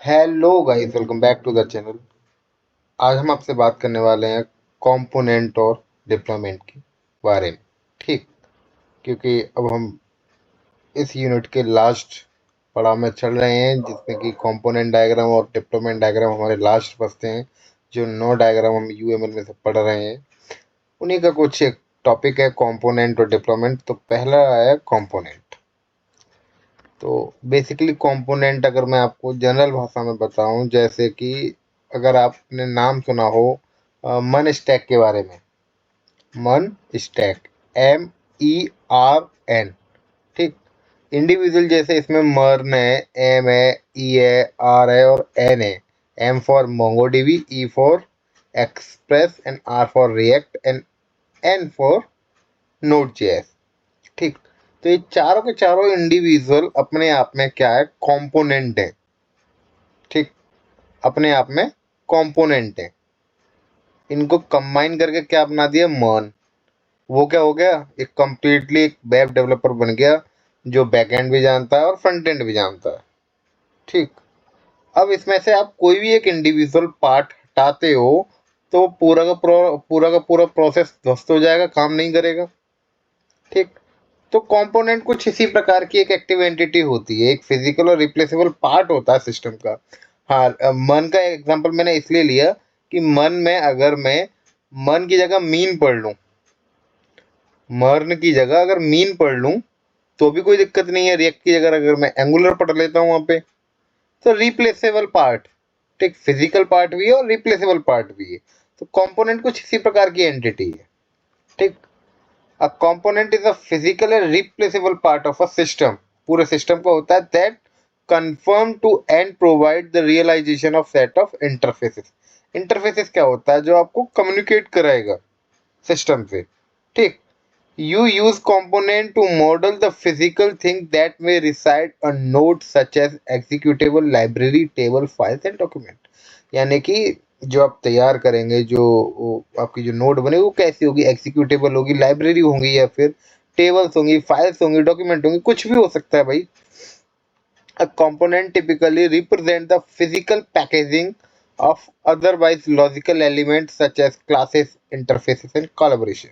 Hello guys, welcome back to the channel. आज हम आपसे बात करने वाले हैं कंपोनेंट और डिप्लॉयमेंट के बारे में। ठीक, क्योंकि अब हम इस यूनिट के लास्ट पड़ाव में चल रहे हैं, जिसमें कि कंपोनेंट डायग्राम और डिप्लॉयमेंट डायग्राम हमारे लास्ट बचते हैं। जो 9 डायग्राम हम यूएमएल में से पढ़ रहे हैं, उन्हीं का कुछ एक टॉपिक है कंपोनेंट और डिप्लॉयमेंट। तो पहला है कंपोनेंट। तो बेसिकली कंपोनेंट अगर मैं आपको जनरल भाषा में बताऊं, जैसे कि अगर आपने नाम सुना हो मन स्टैक के बारे में। मन स्टैक, MERN। ठीक, इंडिविजुअल जैसे इसमें मर्न है, एम है, ई है, आर है और एन है। M for MongoDB, E for express and R for React and N for Node JS. ठीक, तो ये चारों के चारों इंडिविजुअल अपने आप में क्या है, कंपोनेंट है। ठीक, अपने आप में कंपोनेंट है। इनको कंबाइन करके क्या बना दिया, मर्न। वो क्या हो गया, एक कंप्लीटली एक वेब डेवलपर बन गया, जो बैकएंड भी जानता है और फ्रंट एंड भी जानता है। ठीक, अब इसमें से आप कोई भी एक इंडिविजुअल पार्ट हटाते हो तो पूरा का पूरा प्रोसेस ध्वस्त हो जाएगा, काम नहीं करेगा। ठीक, तो कंपोनेंट कुछ इसी प्रकार की एक एक्टिव एंटिटी होती है, एक फिजिकल और रिप्लेसेबल पार्ट होता है सिस्टम का। हाँ, मन का एग्जांपल मैंने इसलिए लिया कि मन में अगर मैं मन की जगह मीन पढ़ लूं, मर्न की जगह अगर मीन पढ़ लूं तो भी कोई दिक्कत नहीं है। रिएक्ट की जगह अगर मैं एंगुलर पढ़ लेता हूं वहां पे, तो रिप्लेसेबल पार्ट। ठीक, फिजिकल पार्ट भी है और रिप्लेसेबल पार्ट भी है। तो कंपोनेंट कुछ इसी प्रकार की एंटिटी है। ठीक, A component is a physical and replaceable part of a system. पूरे सिस्टम का होता है that conform to and provide the realization of set of interfaces. Interfaces क्या होता है, जो आपको communicate कराएगा सिस्टम से। ठीक, you use component to model the physical thing that may reside on nodes such as executable, library, table, files and document. यानी कि जो आप तैयार करेंगे, जो आपकी जो नोड बनेगी वो कैसी होगी, एग्जीक्यूटेबल होगी, लाइब्रेरी होंगी, या फिर टेबल्स होंगी, फाइल्स होंगी, डॉक्यूमेंट होंगी, कुछ भी हो सकता है भाई। A component typically represent the physical packaging of otherwise logical elements such as classes, interfaces and collaboration.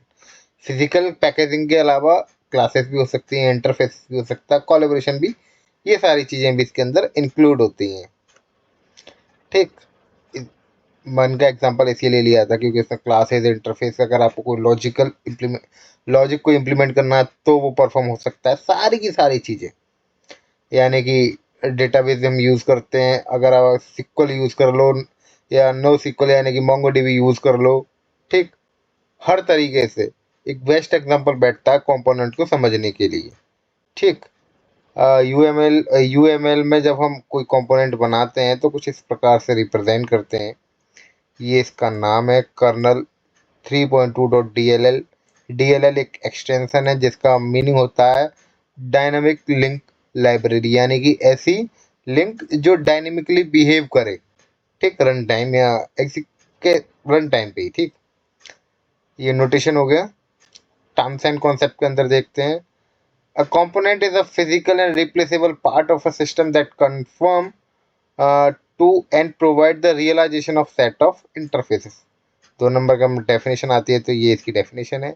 Physical packaging के अलावा क्लासेस भी हो सकती हैं, इंटरफेस भी हो सकता है, कोलैबोरेशन भी। ये सारी चीजें भी इसके अंदर इंक्लूड होती हैं। ठीक, मन का एग्जांपल इसीलिए लिया था क्योंकि इसमें क्लासेस, इंटरफेस, अगर आपको कोई लॉजिक को इम्प्लीमेंट करना है तो वो परफॉर्म हो सकता है, सारी की सारी चीजें। यानी कि डेटाबेस हम यूज करते हैं, अगर आप सिक्वल यूज कर लो या नो सिक्वल यानी कि मोंगोडीबी यूज कर लो। ठीक, हर तरीके से एक बेस्ट एग्जांपल बैठता है कंपोनेंट को समझने के लिए। ठीक, यूएमएल में जब हम कोई कंपोनेंट बनाते हैं तो कुछ इस प्रकार से रिप्रेजेंट करते हैं। ये इसका नाम है कर्नल 3.2.dll। डीएलएल एक एक्सटेंशन है जिसका मीनिंग होता है डायनामिक लिंक लाइब्रेरी, यानी कि ऐसी लिंक जो डायनेमिकली बिहेव करे। ठीक, रन टाइम या एग्जिक के रन टाइम पे ही। ठीक, ये नोटेशन हो गया। टर्म्स एंड कॉन्सेप्ट के अंदर देखते हैं। A component is a physical and replaceable part of a system that conform to and provide the realization of set of interfaces. 2 number का डेफिनेशन आती है, तो ये इसकी डेफिनेशन है।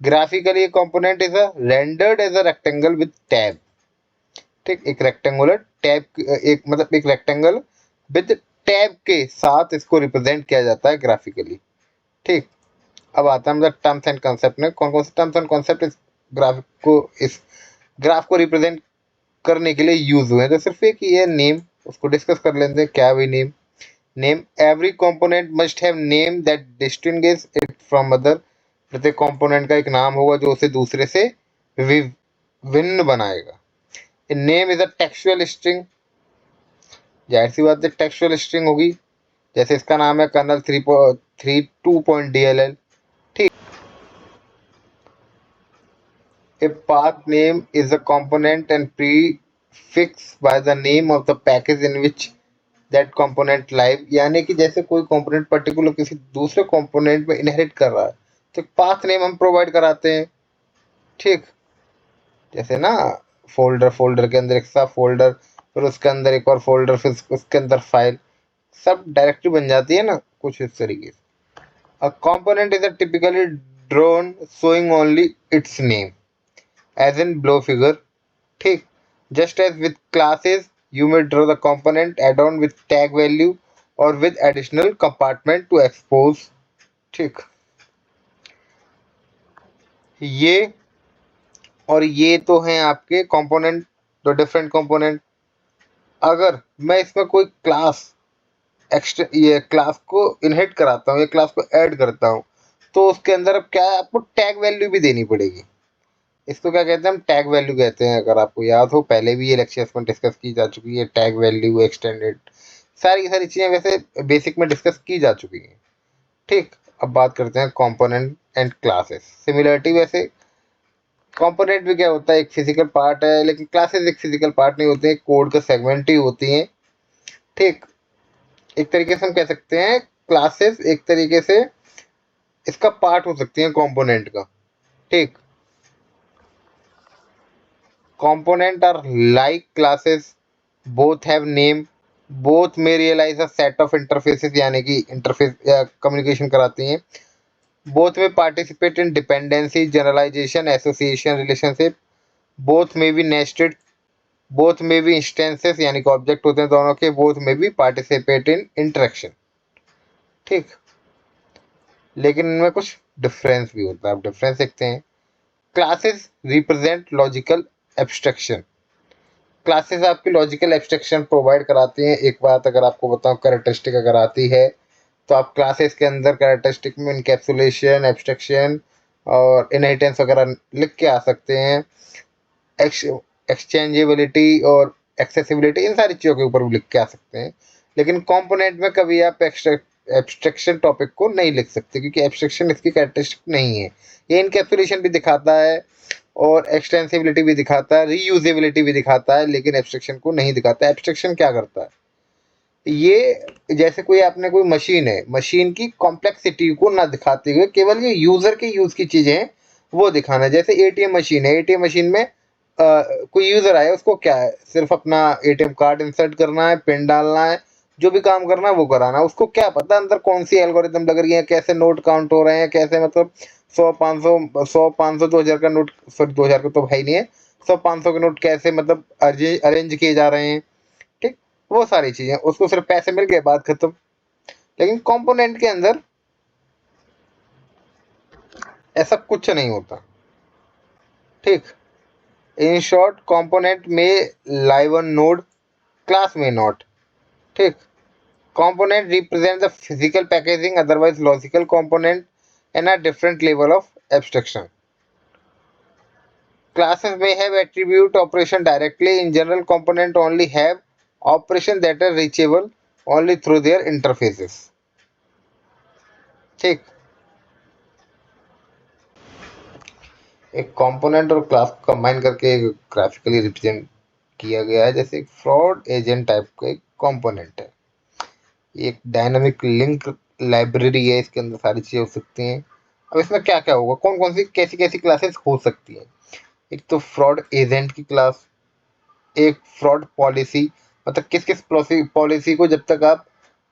Graphically component is a rendered as a rectangle with tab. ठीक, एक rectangular tab, एक मतलब एक रेक्टेंगल विद टैब के साथ इसको रिप्रेजेंट किया जाता है ग्राफिकली। ठीक, अब आता है मतलब टर्म्स एंड कॉन्सेप्ट में। कौन कौन से टर्म्स एंड कॉन्सेप्ट इस ग्राफ को रिप्रेजेंट करने के लिए यूज हुए हैं, तो सिर्फ एक ही है, नेम। उसको डिस्कस कर लेते हैं, क्या भी name. Name, every component must have name that distinguish it from other. प्रत्येक कंपोनेंट का एक नाम होगा जो उसे दूसरे से भिन्न बनाएगा। Name is a textual string. जाहिर सी बात है, टेक्सुअल स्ट्रिंग होगी। जैसे इसका नाम है कर्नल 3.2.dll। ठीक, a path name is a component and prefix by the name of the package in which that component live, यानी कि जैसे कोई कंपोनेंट पर्टिकुलर किसी दूसरे कंपोनेंट में इनहेरिट कर रहा है तो पाथ नेम हम प्रोवाइड कराते हैं। ठीक, जैसे ना फोल्डर के अंदर एक सब फोल्डर फिर उसके अंदर एक और फोल्डर, फिर उसके अंदर फाइल, सब डायरेक्टरी बन जाती है ना कुछ इस तरीके से। A component is a typically drawn showing only its name as in below figure. ठीक, just as with classes you may draw the component add on with tag value और with additional compartment to expose. ठीक, ये और ये तो हैं आपके component, दो डिफरेंट कंपोनेंट। अगर मैं इसमें कोई क्लास एक्स्ट्रा, ये क्लास को इनहेरिट कराता हूँ, ये क्लास को ऐड करता हूँ, तो उसके अंदर अब क्या है, आपको टैग वैल्यू भी देनी पड़ेगी। इसको क्या कहते हैं, हम टैग वैल्यू कहते हैं। अगर आपको याद हो, पहले भी ये लेक्चर्स में डिस्कस की जा चुकी है, टैग वैल्यू, एक्सटेंडेड, सारी की सारी चीज़ें वैसे बेसिक में डिस्कस की जा चुकी हैं। ठीक, अब बात करते हैं कंपोनेंट एंड क्लासेस। सिमिलरिटी, वैसे कंपोनेंट भी क्या होता है, एक फिजिकल पार्ट है, लेकिन क्लासेस एक फिजिकल पार्ट नहीं होते हैं, कोड का सेगमेंट ही होती हैं। ठीक, एक तरीके से हम कह सकते हैं क्लासेस एक तरीके से इसका पार्ट हो सकती है कंपोनेंट का। ठीक, component are like classes, both have name, both may realise a set of interfaces, यानी कि इंटरफेस या कम्युनिकेशन कराती हैं। Both may participate in dependency, generalisation, association, relationship. Both may be nested, both may भी instances, यानी कि object होते हैं दोनों के। बोथ में भी पार्टिसिपेट इन इंटरेक्शन। ठीक, लेकिन इनमें कुछ डिफरेंस भी होता है, आप डिफरेंस देखते हैं। Classes represent logical abstraction, classes आपकी लॉजिकल एब्स्ट्रक्शन प्रोवाइड कराती हैं। एक बात अगर आपको बताऊं, कैरेक्टरिस्टिक अगर आती है तो आप क्लासेस के अंदर कैरेक्टरिस्टिक में इनकैप्सुलेशन, एब्स्ट्रक्शन और इनहेरिटेंस वगैरह लिख के आ सकते हैं। एक्सचेंजेबिलिटी और एक्सेसिबिलिटी, इन सारी चीज़ों के ऊपर भी लिख के आ सकते हैं। लेकिन कंपोनेंट में कभी आप एब्स्ट्रक्शन टॉपिक को नहीं लिख सकते, क्योंकि एब्स्ट्रक्शन इसकी कैरेक्टरिस्टिक नहीं है। ये इनकैप्सुलेशन भी दिखाता है और एक्सटेंसिबिलिटी भी दिखाता है, रीयूजेबिलिटी भी दिखाता है, लेकिन एब्स्ट्रक्शन को नहीं दिखाता। एब्स्ट्रक्शन क्या करता है, ये जैसे कोई आपने कोई मशीन है, मशीन की कॉम्प्लेक्सिटी को ना दिखाते हुए केवल ये यूजर के यूज की चीजें हैं वो दिखाना है। जैसे एटीएम मशीन है, एटीएम मशीन में कोई यूजर आया, उसको क्या है, सिर्फ अपना एटीएम कार्ड इंसर्ट करना है, पिन डालना है, जो भी काम करना है वो कराना है। उसको क्या पता अंदर कौन सी एल्गोरिदम लग रही है, कैसे नोट काउंट हो रहे हैं, कैसे मतलब 100 500 2,000 का नोट, सॉरी 2,000 का तो भाई नहीं है, 100 500 के नोट कैसे मतलब अरेंज किए जा रहे हैं। ठीक, वो सारी चीजें, उसको सिर्फ पैसे मिल गए, बात खत्म। लेकिन कंपोनेंट के अंदर ऐसा कुछ नहीं होता। ठीक, इन शॉर्ट कंपोनेंट में लाइव ऑन नोड, क्लास में नॉट। ठीक, component represent the physical packaging, otherwise logical component and a different level of abstraction. Classes may have attribute operation directly. In general, component only have operation that are reachable only through their interfaces. ठीक, एक component और class को combine करके graphically represent किया गया है, जैसे एक फ्रॉड एजेंट टाइप का एक कंपोनेंट है। ये एक डायनामिक लिंक लाइब्रेरी है, इसके अंदर सारी चीज़ें हो सकती हैं। अब इसमें क्या क्या होगा, कौन कौन सी कैसी कैसी क्लासेस हो सकती हैं। एक तो फ्रॉड एजेंट की क्लास, एक फ्रॉड पॉलिसी, मतलब किस किस पॉलिसी को जब तक आप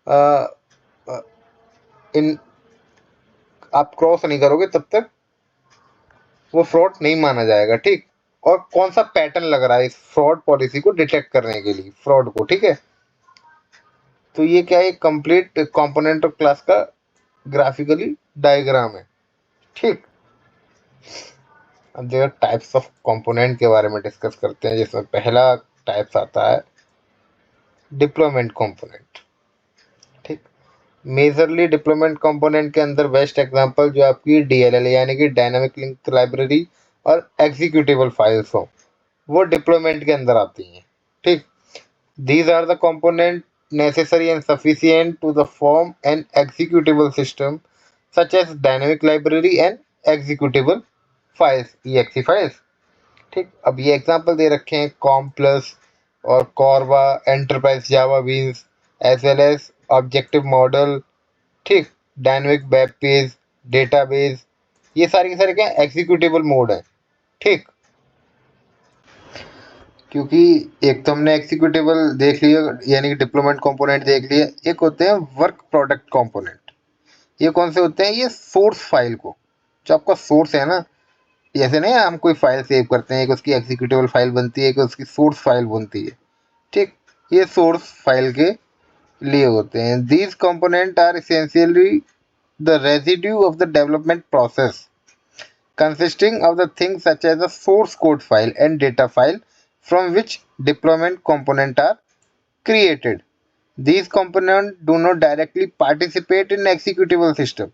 अ, अ, इन आप क्रॉस नहीं करोगे तब तक वो फ्रॉड नहीं माना जाएगा। ठीक, और कौन सा पैटर्न लग रहा है इस फ्रॉड पॉलिसी को डिटेक्ट करने के लिए, फ्रॉड को। ठीक है, तो ये क्या है, कंप्लीट कंपोनेंट ऑफ क्लास का ग्राफिकली डायग्राम है। ठीक, अब जो टाइप्स ऑफ कंपोनेंट के बारे में डिस्कस करते हैं, जिसमें पहला टाइप्स आता है डिप्लॉयमेंट कंपोनेंट। ठीक, मेजरली डिप्लॉयमेंट कंपोनेंट के अंदर बेस्ट एग्जांपल जो आपकी डीएलएल यानी कि डायनामिक लिंक लाइब्रेरी और एग्जीक्यूटेबल फाइल्स हो, वो डिप्लॉयमेंट के अंदर आती हैं। ठीक, these are the component necessary and sufficient to the form an executable system such as dynamic library and executable files, exe files। ठीक, अब ये एग्जांपल दे रखे हैं कॉम प्लस और कॉर्वा, enterprise Java beans, as well as objective model. ठीक, dynamic web page, database, ये सारी के सारे क्या एग्जीक्यूटेबल मोड है। ठीक, क्योंकि एक तो हमने एग्जीक्यूटेबल देख लिया यानी कि डिप्लॉयमेंट कंपोनेंट देख लिया, एक होते हैं वर्क प्रोडक्ट कंपोनेंट। ये कौन से होते हैं? ये सोर्स फाइल को, जो आपका सोर्स है ना, जैसे नहीं हम कोई फाइल सेव करते हैं, एक उसकी एग्जीक्यूटेबल फाइल बनती है, एक उसकी सोर्स फाइल बनती है, ठीक। ये सोर्स फाइल के लिए होते हैं। These component are essentially the residue of the development process consisting of the things such as a source code file and data file from which deployment components are created. These components do not directly participate in executable system,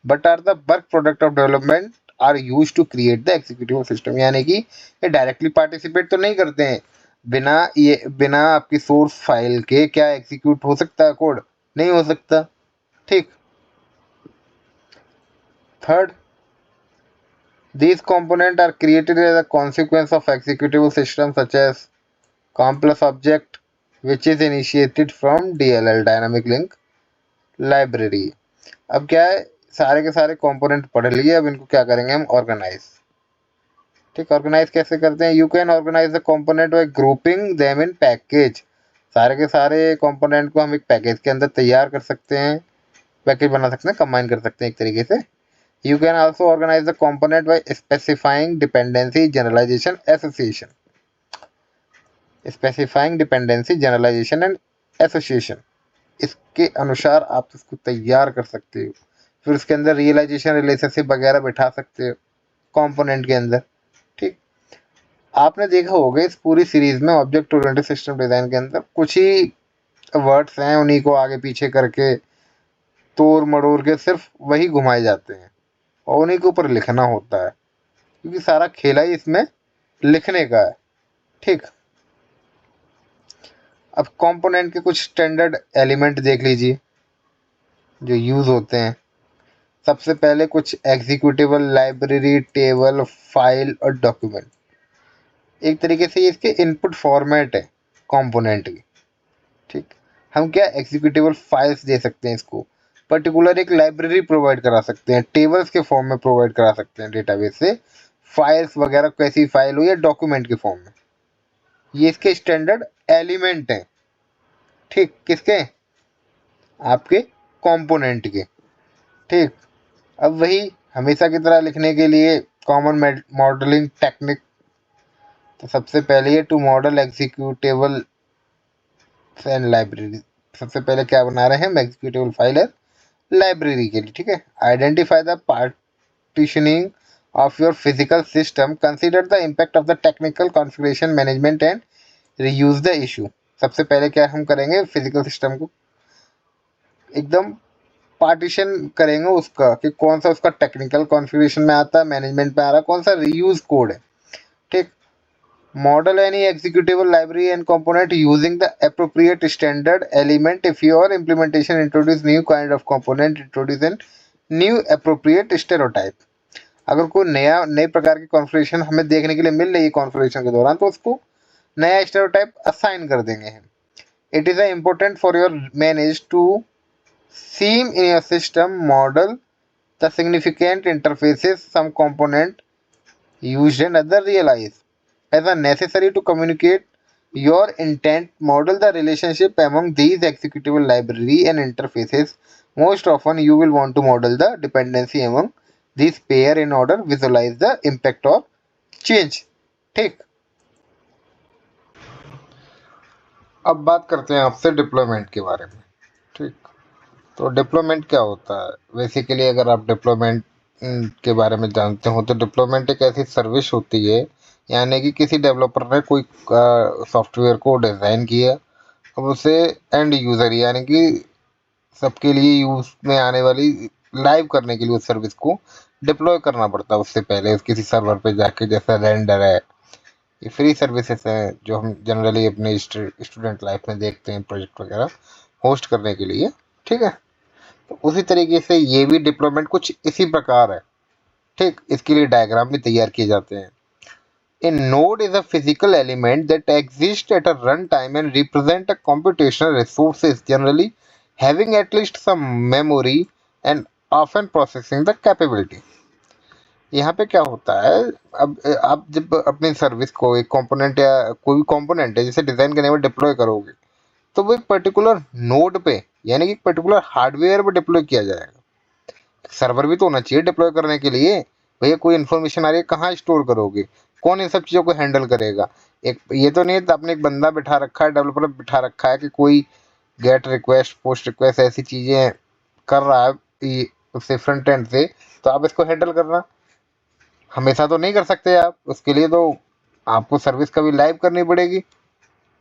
but are the work product of development are used to create the executable system। यानी कि ये directly participate तो नहीं करते हैं, बिना आपकी source file के क्या एग्जीक्यूट हो सकता है कोड? नहीं हो सकता, ठीक। Third, these components are created as a consequence of executable systems such as COM plus object, which is initiated from DLL Dynamic Link Library। अब क्या है, सारे के सारे कंपोनेंट पढ़ लिए, अब इनको क्या करेंगे हम? ऑर्गेनाइज। ठीक, ऑर्गेनाइज कैसे करते हैं? You can organise the component by grouping them in package. सारे के सारे कंपोनेंट को हम एक पैकेज के अंदर तैयार कर सकते हैं, पैकेज बना सकते हैं, कंबाइन कर सकते हैं एक तरीके से। You can also organize the component by specifying dependency generalization association, specifying dependency generalization and association। इसके अनुसार आप इसको तैयार कर सकते हो, फिर उसके अंदर रियलाइजेशन रिलेशनशिप वगैरह बैठा सकते हो कंपोनेंट के अंदर, ठीक। आपने देखा होगा इस पूरी सीरीज में ऑब्जेक्ट ओरिएंटेड सिस्टम डिजाइन के अंदर कुछ ही वर्ड्स हैं, उन्हीं को आगे पीछे करके तोड़ मड़ोड़ के सिर्फ वही घुमाए जाते हैं और उन्हीं के ऊपर लिखना होता है, क्योंकि सारा खेला ही इसमें लिखने का है, ठीक। अब कंपोनेंट के कुछ स्टैंडर्ड एलिमेंट देख लीजिए जो यूज होते हैं। सबसे पहले कुछ एग्जीक्यूटेबल लाइब्रेरी, टेबल, फाइल और डॉक्यूमेंट। एक तरीके से ये इसके इनपुट फॉर्मेट है कंपोनेंट की, ठीक। हम क्या एग्जीक्यूटेबल फाइल्स दे सकते हैं इसको, पर्टिकुलर एक लाइब्रेरी प्रोवाइड करा सकते हैं, टेबल्स के फॉर्म में प्रोवाइड करा सकते हैं डेटाबेस से, फाइल्स वगैरह कैसी फाइल हो या डॉक्यूमेंट के फॉर्म में। ये इसके स्टैंडर्ड एलिमेंट हैं, ठीक। किसके? आपके कंपोनेंट के, ठीक। अब वही हमेशा की तरह लिखने के लिए कॉमन मॉडलिंग टेक्निक। तो सबसे पहले ये to model executable and library. सबसे पहले क्या बना रहे हैं हम? एग्जीक्यूटेबल फाइल है लाइब्रेरी के लिए, ठीक है। Identify the partitioning of your physical system, consider the impact of the technical configuration management and reuse the issue। सबसे पहले क्या हम करेंगे? फिजिकल सिस्टम को एकदम पार्टीशन करेंगे उसका, कि कौन सा उसका टेक्निकल कॉन्फ़िगरेशन में आता है, मैनेजमेंट में आ रहा है, कौन सा रीयूज कोड है, ठीक। Model any executable library and component using the appropriate standard element if your implementation introduce new kind of component introduce N new appropriate stereotype. अगर कोई नए प्रकार की कॉन्फ़िगरेशन हमें देखने के लिए मिल रही है कॉन्फ़िगरेशन के दौरान, तो उसको नया स्टेरियोटाइप असाइन कर देंगे हम। It is important for your manage to seem in your system model the significant interfaces some component used and other realize as a necessary to communicate your intent। Model the relationship among these executable library and interfaces। Most often you will want to model the dependency among these pair in order visualize the impact of change, ठीक। अब बात करते हैं आपसे deployment के बारे में, ठीक। तो डिप्लॉयमेंट क्या होता है? बेसिकली अगर आप डिप्लॉयमेंट के बारे में जानते हो, तो डिप्लॉयमेंट एक ऐसी सर्विस होती है, यानी कि किसी डेवलपर ने कोई सॉफ्टवेयर को डिज़ाइन किया, अब उसे एंड यूज़र यानी कि सबके लिए यूज़ में आने वाली लाइव करने के लिए उस सर्विस को डिप्लॉय करना पड़ता है। उससे पहले किसी सर्वर पे जाके, जैसा रेंडर है, ये फ्री सर्विसेज हैं जो हम जनरली अपने स्टूडेंट लाइफ में देखते हैं, प्रोजेक्ट वगैरह होस्ट करने के लिए, ठीक है। तो उसी तरीके से ये भी डिप्लॉयमेंट कुछ इसी प्रकार है, ठीक। इसके लिए डायग्राम भी तैयार किए जाते हैं। A node is a physical element that exists at a runtime and represent a computational resources, generally having at least some memory and often processing the capability। यहाँ पे क्या होता है, अब आप जब अपनी सर्विस को एक कंपोनेंट या कोई भी कंपोनेंट है जिसे डिजाइन करने में डिप्लॉय करोगे, तो वो एक पर्टिकुलर नोड पे यानी कि पर्टिकुलर हार्डवेयर पे डिप्लॉय किया जाएगा। सर्वर भी तो होना चाहिए डिप्लॉय करने के लिए। भैया कोई इन्फॉर्मेशन आ रही है, कहाँ स्टोर करोगे, कौन इन सब चीज़ों को हैंडल करेगा। एक ये तो नहीं है आपने एक बंदा बिठा रखा है, डेवलपर बिठा रखा है कि कोई गेट रिक्वेस्ट पोस्ट रिक्वेस्ट ऐसी चीज़ें कर रहा है उससे फ्रंट एंड से, तो आप इसको हैंडल करना हमेशा तो नहीं कर सकते आप, उसके लिए तो आपको सर्विस कभी लाइव करनी पड़ेगी।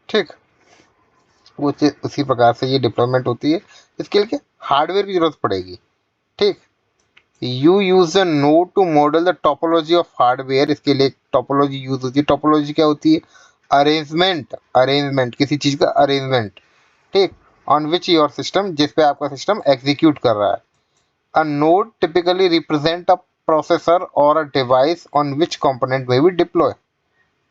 ठीक, उसी प्रकार से ये डिप्लॉयमेंट होती है। इसके लिए हार्डवेयर की जरूरत पड़ेगी। ठीक, you use a node to model the topology of hardware. इसके लिए टोपोलॉजी यूज होती है। टोपोलॉजी क्या होती है, अरेंजमेंट, अरेंजमेंट किसी चीज का अरेंजमेंट। ठीक, ऑन विच योर सिस्टम, जिस पे आपका सिस्टम एग्जीक्यूट कर रहा है। A node typically represent a processor और a device on which component may be deploy.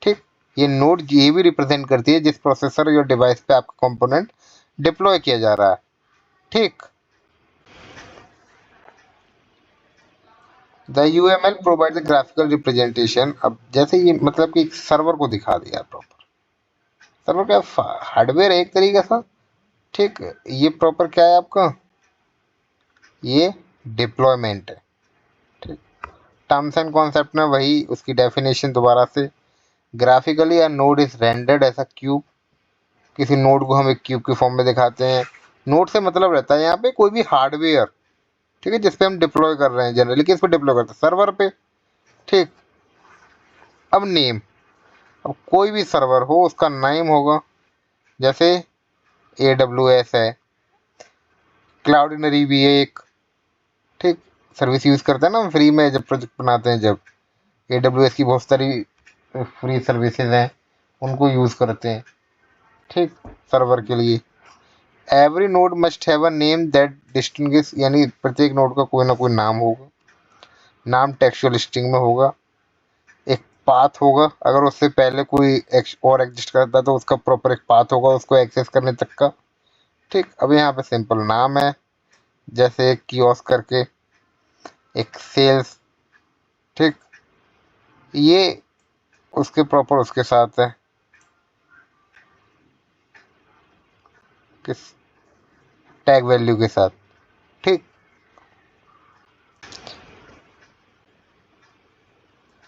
ठीक, ये नोड ये भी रिप्रेजेंट करती है जिस प्रोसेसर या डिवाइस पे आपका कंपोनेंट डिप्लॉय किया जा रहा है। ठीक, the UML provide the graphical representation. अब जैसे ये मतलब कि सर्वर को दिखा दिया प्रॉपर, सर्वर क्या हार्डवेयर है एक तरीके से। ठीक, ये प्रॉपर क्या है आपका, ये डिप्लॉयमेंट है। ठीक, टर्म्स एंड कॉन्सेप्ट में वही उसकी डेफिनेशन दोबारा से, graphically a node is rendered as a cube. किसी नोड को हम एक क्यूब के फॉर्म में दिखाते हैं। नोड से मतलब रहता है यहाँ पे कोई भी हार्डवेयर, ठीक है, जिसपे हम डिप्लॉय कर रहे हैं, जनरली किस पे डिप्लॉय करते हैं, सर्वर पे। ठीक, अब नेम, अब कोई भी सर्वर हो उसका नाम होगा, जैसे AWS है, क्लाउडिनरी भी है एक। ठीक, सर्विस यूज करते हैं ना हम फ्री में जब प्रोजेक्ट बनाते हैं, जब AWS की बहुत सारी फ्री सर्विसेज हैं उनको यूज करते हैं। ठीक, सर्वर के लिए every node must have a name that distinguish, यानी प्रत्येक नोड का कोई ना कोई नाम होगा। नाम टेक्सचुअल स्ट्रिंग में होगा। एक पाथ होगा, अगर उससे पहले कोई और एग्जिस्ट करता है तो उसका प्रॉपर एक पाथ होगा उसको एक्सेस करने तक का। ठीक, अब यहाँ पे सिंपल नाम है, जैसे एक कियोस्क करके, एक सेल्स। ठीक, ये उसके प्रॉपर उसके साथ है, किस टैग वैल्यू के साथ। ठीक,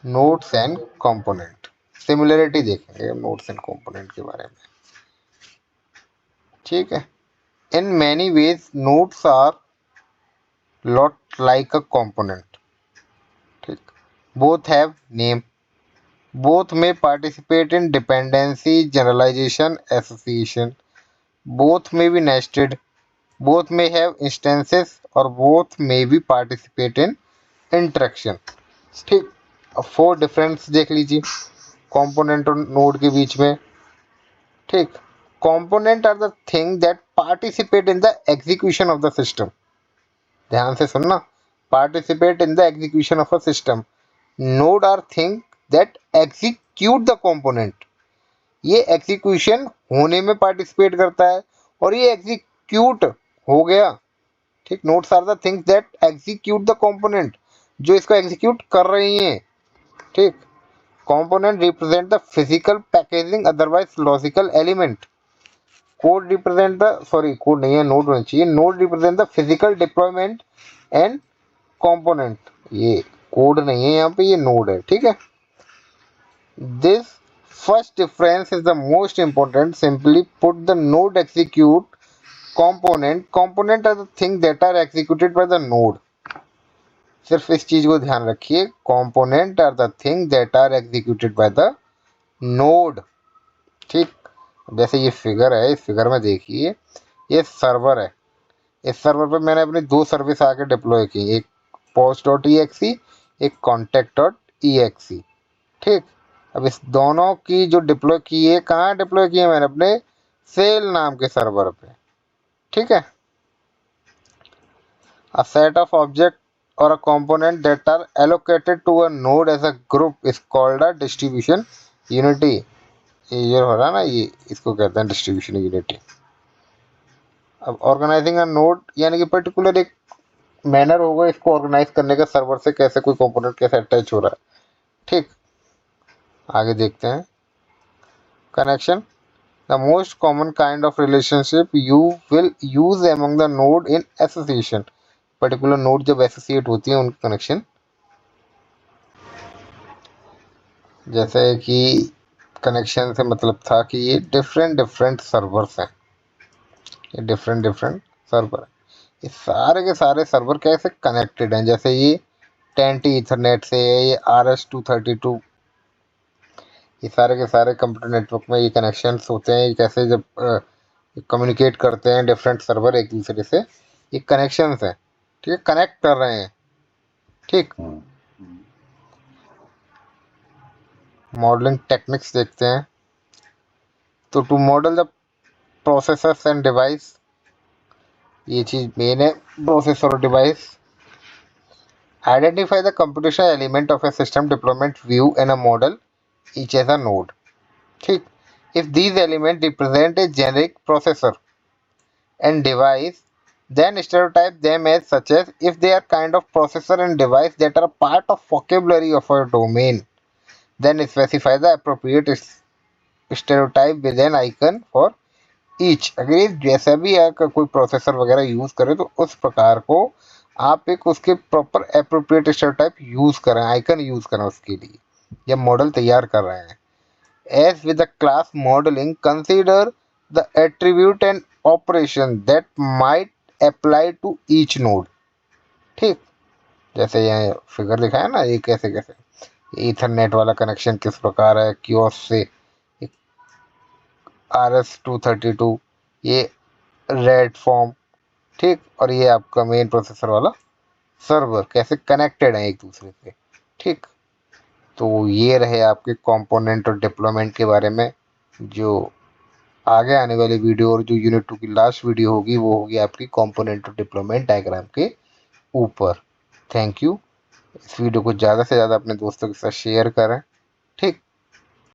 नोड्स एंड कंपोनेंट, सिमिलरिटी देखेंगे नोड्स एंड कंपोनेंट के बारे में। ठीक है, in many ways nodes are lot like a component. ठीक, both have name, both may participate in dependency generalization association, both may be nested, both may have instances or both may be participate in interaction. ठीक, अब four difference देख लीजिए component और node के बीच में। ठीक, component are the thing that participate in the execution of the system. ध्यान से सुनना, participate in the execution of a system. Node are thing that execute the component, ये एग्जीक्यूशन होने में पार्टिसिपेट करता है और ये एग्जीक्यूट हो गया। ठीक, nodes are the things that execute the component, जो इसको एग्जीक्यूट कर रही हैं। ठीक, component represent the physical packaging otherwise logical element. Code represent the, sorry code नहीं है, नोड होना चाहिए, node represent the physical deployment and component, ये कोड नहीं है यहाँ पे, ये नोड है। ठीक है, this first difference is the most important. Simply put the node execute component, component are the thing that are executed by the node. सिर्फ इस चीज को ध्यान रखिए, component are the thing that are executed by the node. ठीक, जैसे ये figure है, इस फिगर में देखिए ये सर्वर है। इस सर्वर पे मैंने अपनी दो सर्विस आके डिप्लॉय की, एक पोस्ट डॉट ई एक्सी, एक कॉन्टैक्ट डॉट ई एक्सी। ठीक, अब इस दोनों की जो डिप्लॉय की है, कहाँ डिप्लॉय की है मैंने, अपने सेल नाम के सर्वर पे। ठीक है, अ सेट ऑफ ऑब्जेक्ट और a component that are allocated to a node as a group is called a distribution unity. ये हो रहा ना, ये इसको कहते हैं डिस्ट्रीब्यूशन यूनिटी। अब ऑर्गेनाइजिंग अ नोड यानी कि पर्टिकुलर एक मैनर होगा इसको ऑर्गेनाइज करने का, सर्वर से कैसे कोई कंपोनेंट कैसे अटैच हो रहा है। ठीक, आगे देखते हैं। Connection, the most common kind of relationship you will use among the node in association. Particular node जब एसोसिएट होती है उनका कनेक्शन, जैसे कि कनेक्शन से मतलब था कि ये डिफरेंट डिफरेंट सर्वर्स हैं, ये डिफरेंट डिफरेंट सर्वर हैं। ये सारे के सारे सर्वर कैसे कनेक्टेड हैं, जैसे ये 10T ईथरनेट से है, ये RS-232, ये सारे के सारे कंप्यूटर नेटवर्क में ये कनेक्शंस होते हैं। ये कैसे जब कम्युनिकेट करते हैं डिफरेंट सर्वर एक दूसरे से, ये कनेक्शंस हैं। ठीक है, कनेक्ट कर रहे हैं। ठीक, मॉडलिंग टेक्निक्स देखते हैं। तो to model the processors and device, ये चीज़ मेन है, प्रोसेसर और device. Identify the computational element of a system deployment view and a model each as a node. ठीक, if these elements represent a generic processor and device, then stereotype them as such as if they are kind of processor and device that are part of vocabulary of a domain, then specify the appropriate stereotype with an icon for each। अगर ये जैसा भी अगर कोई processor वगैरह use करे तो उस प्रकार को आप एक उसके प्रॉपर एप्रोप्रिएट स्टेreotype यूज करें, आइकन यूज करें उसके लिए, या मॉडल तैयार कर रहे हैं। As with the class modeling, consider the attribute and operation that might apply to each node। ठीक, जैसे यहाँ फिगर दिखाया ना, ये कैसे कैसे ईथरनेट वाला कनेक्शन किस प्रकार है, क्यूओस से RS-232, ये रेड फॉर्म। ठीक, और ये आपका मेन प्रोसेसर वाला सर्वर कैसे कनेक्टेड है एक दूसरे से। ठीक, तो ये रहे आपके कंपोनेंट और डिप्लॉयमेंट के बारे में। जो आगे आने वाली वीडियो और जो यूनिट 2 की लास्ट वीडियो होगी वो होगी आपकी कंपोनेंट और डिप्लॉयमेंट डायग्राम के ऊपर। Thank you. इस वीडियो को ज़्यादा से ज़्यादा अपने दोस्तों के साथ शेयर करें।